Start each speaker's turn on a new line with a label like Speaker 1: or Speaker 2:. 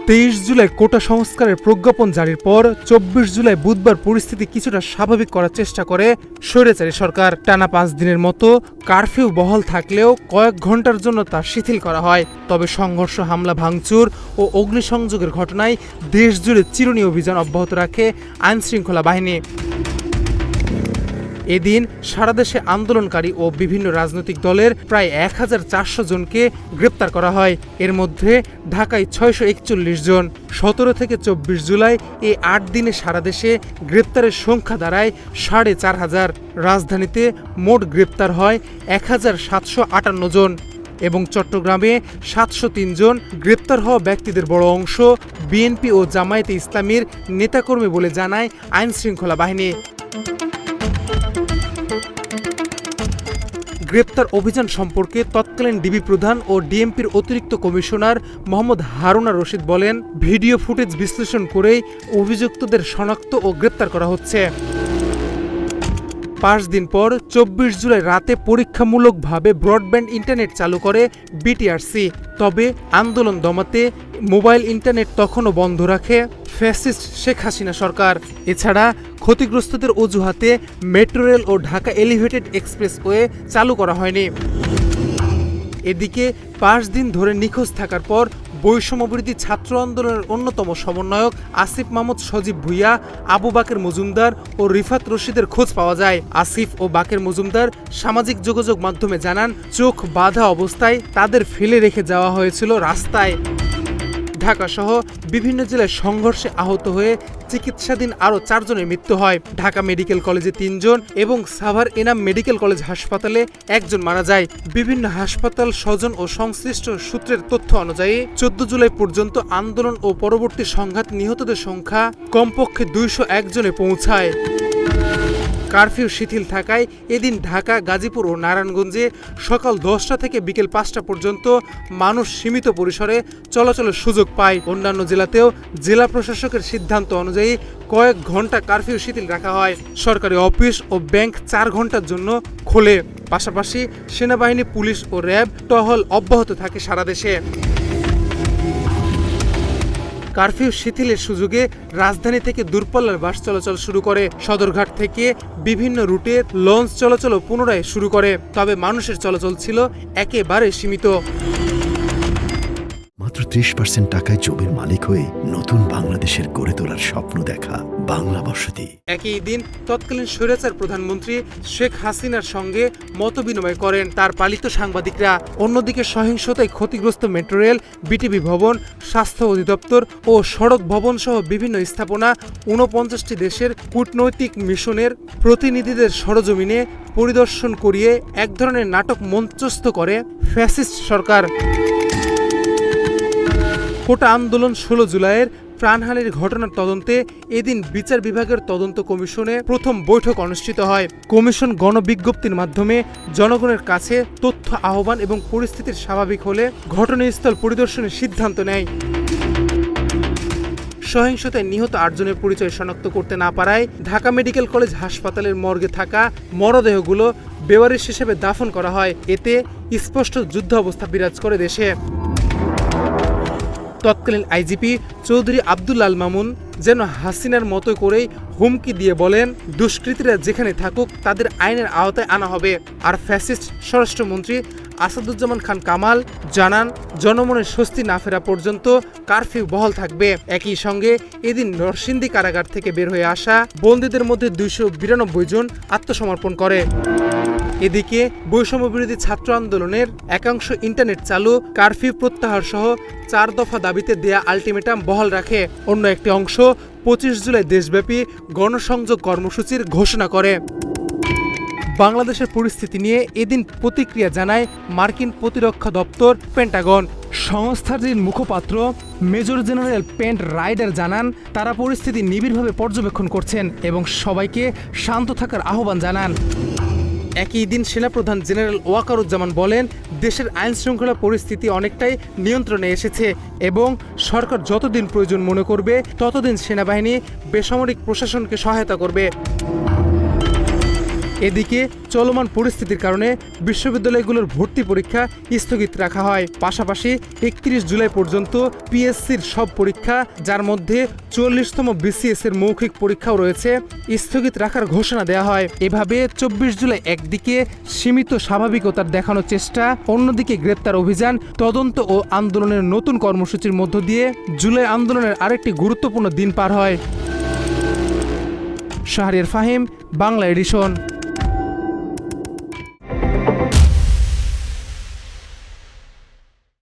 Speaker 1: 23 জুলাই কোটা সংস্কারের প্রজ্ঞাপন জারির পর 24 জুলাই বুধবার পরিস্থিতি কিছুটা স্বাভাবিক করার চেষ্টা করে স্বৈরাচারী সরকার। টানা 5 দিনের মতো কারফিউ বহাল থাকলেও কয়েক ঘন্টার জন্য তা শিথিল করা হয়। তবে সংঘর্ষ, হামলা, ভাঙচুর ও অগ্নিসংযোগের ঘটনায় দেশজুড়ে চিরুনি অভিযান অব্যাহত রাখে আইনশৃঙ্খলা বাহিনী। এদিন সারা দেশে আন্দোলনকারী ও বিভিন্ন রাজনৈতিক দলের প্রায় 1400 জনকে গ্রেপ্তার করা হয়। এর মধ্যে ঢাকায় 641 জন। 17 থেকে 24 জুলাই এই 8 দিনে সারা দেশে গ্রেপ্তারের সংখ্যা দাঁড়ায় 4500। রাজধানীতে মোট গ্রেপ্তার হয় 1758 জন এবং চট্টগ্রামে 703 জন। গ্রেপ্তার হওয়া ব্যক্তিদের বড় অংশ বিএনপি ও জামায়াতে ইসলামীর নেতাকর্মী বলে জানায় আইনশৃঙ্খলা বাহিনী। গ্রেপ্তার অভিযান সম্পর্কে তৎকালীন ডিবি প্রধান ও ডিএমপির অতিরিক্ত কমিশনার মোহাম্মদ হারুনা রশিদ বলেন, ভিডিও ফুটেজ বিশ্লেষণ করেই অভিযুক্তদের শনাক্ত ও গ্রেপ্তার করা হচ্ছে। 5 দিন পর 24 জুলাই রাতে পরীক্ষামূলকভাবে ব্রডব্যান্ড ইন্টারনেট চালু করে বিটিআরসি। তবে আন্দোলন দমাতে মোবাইল ইন্টারনেট তখনও বন্ধ রাখে ফ্যাসিস্ট শেখ হাসিনা সরকার। এছাড়া ক্ষতিগ্রস্তদের অজুহাতে মেট্রো রেল ও ঢাকা এলিভেটেড এক্সপ্রেসওয়ে চালু করা হয়নি। এদিকে 5 দিন ধরে নিখোঁজ থাকার পর বৈষম্যবিরোধী ছাত্র আন্দোলনের অন্যতম সমন্বয়ক আসিফ মাহমুদ সজীব ভুইয়া, আবু বাকের মজুমদার ও রিফাত রশিদের খোঁজ পাওয়া যায়। আসিফ ও বাকের মজুমদার সামাজিক যোগাযোগ মাধ্যমে জানান, চোখ বাঁধা অবস্থায় তাদের ফেলে রেখে যাওয়া হয়েছিল রাস্তায়। ঢাকাসহ বিভিন্ন জেলায় সংঘর্ষে আহত হয়ে চিকিৎসাধীন আরও 4 জনের মৃত্যু হয়। ঢাকা মেডিকেল কলেজে 3 জন এবং সাভার এনাম মেডিকেল কলেজ হাসপাতালে 1 জন মারা যায়। বিভিন্ন হাসপাতাল, স্বজন ও সংশ্লিষ্ট সূত্রের তথ্য অনুযায়ী 14 জুলাই পর্যন্ত আন্দোলন ও পরবর্তী সংঘাত নিহতদের সংখ্যা কমপক্ষে 201 জনে পৌঁছায়। কারফিউ শিথিল থাকায় এদিন ঢাকা, গাজীপুর ও নারায়ণগঞ্জে সকাল 10টা থেকে বিকেল 5টা পর্যন্ত মানুষ সীমিত পরিসরে চলাচলের সুযোগ পায়। অন্যান্য জেলাতেও জেলা প্রশাসকের সিদ্ধান্ত অনুযায়ী কয়েক ঘন্টা কারফিউ শিথিল রাখা হয়। সরকারি অফিস ও ব্যাংক 4 ঘন্টার জন্য খোলে। পাশাপাশি সেনাবাহিনী, পুলিশ ও র্যাব টহল অব্যাহত থাকে সারা দেশে। কারফিউ শিথিলের সুযোগে রাজধানী থেকে দূরপাল্লার বাস চলাচল শুরু করে। সদরঘাট থেকে বিভিন্ন রুটে লঞ্চ চলাচলও পুনরায় শুরু করে। তবে মানুষের চলাচল ছিল একেবারে সীমিত।
Speaker 2: মাত্র 30% টাকায় জমির মালিক হয়ে নতুন বাংলাদেশের গড়ে তোলার স্বপ্ন দেখা বাংলা বসতি।
Speaker 1: একই দিন তৎকালীন স্বৈরাচার প্রধানমন্ত্রী শেখ হাসিনার সঙ্গে মতবিনিময় করেন তার পালিত সাংবাদিকরা। অন্যদিকে সহিংসতায় ক্ষতিগ্রস্ত মেট্রো রেল, বিটিভি ভবন, স্বাস্থ্য অধিদপ্তর ও সড়ক ভবন সহ বিভিন্ন স্থাপনা 49টি দেশের কূটনৈতিক মিশনের প্রতিনিধিদের সরজমিনে পরিদর্শন করিয়ে এক ধরনের নাটক মঞ্চস্থ করে ফ্যাসিস্ট সরকার। কোটা আন্দোলন 16 জুলাইয়ের প্রাণহানির ঘটনার তদন্তে এদিন বিচার বিভাগের তদন্ত কমিশনে প্রথম বৈঠক অনুষ্ঠিত হয়। কমিশন গণবিজ্ঞপ্তির মাধ্যমে জনগণের কাছে তথ্য আহ্বান এবং পরিস্থিতির স্বাভাবিক হলে ঘটনাস্থল পরিদর্শনের সিদ্ধান্ত নেয়। সহিংসতায় নিহত 8 জনের পরিচয় শনাক্ত করতে না পারায় ঢাকা মেডিকেল কলেজ হাসপাতালের মর্গে থাকা মরদেহগুলো বেওয়ারিশ হিসেবে দাফন করা হয়। এতে স্পষ্ট যুদ্ধ অবস্থা বিরাজ করে দেশে। তৎকালীন আইজিপি চৌধুরী আব্দুল আল মামুন যেন হাসিনার মতো করেই হুমকি দিয়ে বলেন, দুষ্কৃতীরা যেখানে থাকুক তাদের আইনের আওতায় আনা হবে। আর ফ্যাসিস্ট স্বরাষ্ট্রমন্ত্রী আসাদুজ্জামান খান কামাল জানান, জনমনের স্বস্তি না ফেরা পর্যন্ত কারফিউ বহাল থাকবে। একই সঙ্গে এদিন নরসিংদী কারাগার থেকে বের হয়ে আসা বন্দীদের মধ্যে 292 জন আত্মসমর্পণ করে। এদিকে বৈষম্যবিরোধী ছাত্র আন্দোলনের একাংশ ইন্টারনেট চালু, কারফিউ প্রত্যাহার সহ 4 দফা দাবিতে দেয়া আলটিমেটাম বহাল রাখে। অন্য একটি অংশ 25 জুলাই দেশব্যাপী গণসংযোগ কর্মসূচির ঘোষণা করে। বাংলাদেশের পরিস্থিতি নিয়ে এদিন প্রতিক্রিয়া জানায় মার্কিন প্রতিরক্ষা দপ্তর পেন্টাগন। সংস্থাটির মুখপাত্র মেজর জেনারেল পেন্ট রাইডার জানান, তারা পরিস্থিতি নিবিড়ভাবে পর্যবেক্ষণ করছেন এবং সবাইকে শান্ত থাকার আহ্বান জানান। একই দিন সেনাপ্রধান জেনারেল ওয়াকারুজ্জামান বলেন, দেশের আইনশৃঙ্খলা পরিস্থিতি অনেকটাই নিয়ন্ত্রণে এসেছে এবং সরকার যতদিন প্রয়োজন মনে করবে ততদিন সেনাবাহিনী বেসামরিক প্রশাসনকে সহায়তা করবে। এদিকে চলমান পরিস্থিতির কারণে বিশ্ববিদ্যালয়গুলোর ভর্তি পরীক্ষা স্থগিত রাখা হয়। পাশাপাশি 31 জুলাই পর্যন্ত পিএসসির সব পরীক্ষা, যার মধ্যে 44তম বিসিএস এর মৌখিক পরীক্ষাও রয়েছে, স্থগিত রাখার ঘোষণা দেওয়া হয়। এভাবে 24 জুলাই একদিকে সীমিত স্বাভাবিকতার দেখানোর চেষ্টা, অন্যদিকে গ্রেপ্তার অভিযান, তদন্ত ও আন্দোলনের নতুন কর্মসূচির মধ্য দিয়ে জুলাই আন্দোলনের আরেকটি গুরুত্বপূর্ণ দিন পার হয়। শাহরিয়ার ফাহিম, বাংলা এডিশন।